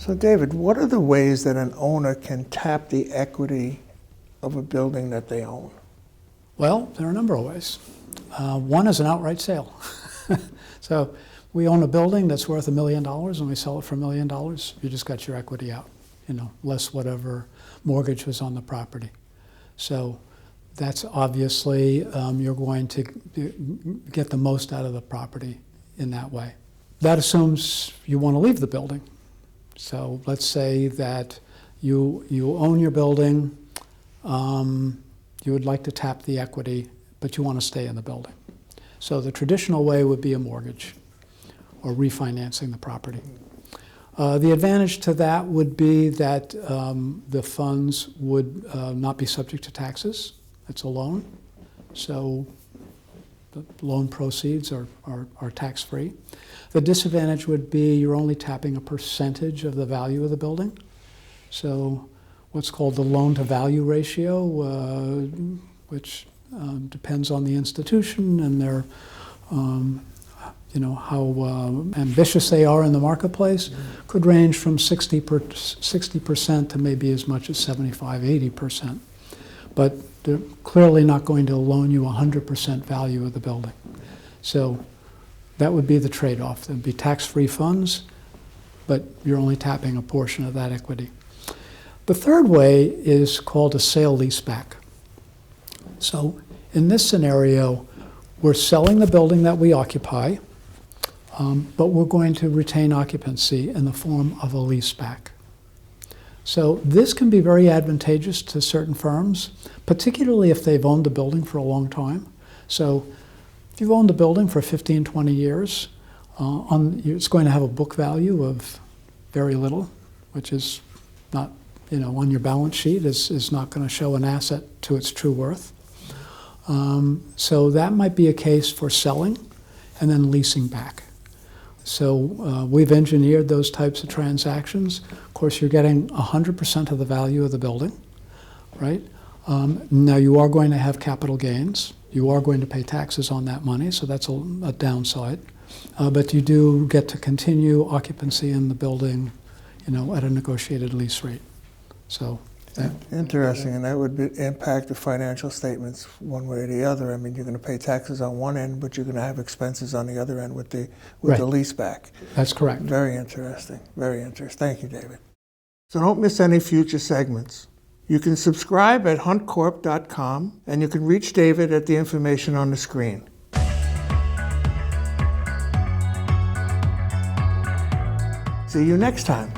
So David, what are the ways that an owner can tap the equity of a building that they own? Well, there are a number of ways. One is an outright sale. So we own a building that's worth $1 million and we sell it for $1 million. You just got your equity out, less whatever mortgage was on the property. So that's obviously, you're going to get the most out of the property in that way. That assumes you want to leave the building. So let's say that you own your building, you would like to tap the equity, but you want to stay in the building. So the traditional way would be a mortgage or refinancing the property. The advantage to that would be that the funds would not be subject to taxes. It's a loan, so the loan proceeds are tax-free. The disadvantage would be you're only tapping a percentage of the value of the building. So what's called the loan-to-value ratio, which depends on the institution and their, how ambitious they are in the marketplace, could range from 60% to maybe as much as 75–80%. But they're clearly not going to loan you 100% value of the building. So that would be the trade-off. There'd be tax-free funds, but you're only tapping a portion of that equity. The third way is called a sale-leaseback. So in this scenario, we're selling the building that we occupy, but we're going to retain occupancy in the form of a leaseback. So this can be very advantageous to certain firms, particularly if they've owned the building for a long time. So if you've owned the building for 15, 20 years, it's going to have a book value of very little, which is not, on your balance sheet, is not going to show an asset to its true worth. So that might be a case for selling and then leasing back. So we've engineered those types of transactions. Of course, you're getting 100% of the value of the building, right? Now you are going to have capital gains. You are going to pay taxes on that money, so that's a downside. But you do get to continue occupancy in the building, at a negotiated lease rate. So interesting, and that would impact the financial statements one way or the other. I mean, you're going to pay taxes on one end, but you're going to have expenses on the other end with the lease back. That's correct. Very interesting. Very interesting. Thank you, David. So don't miss any future segments. You can subscribe at huntcorp.com, and you can reach David at the information on the screen. See you next time.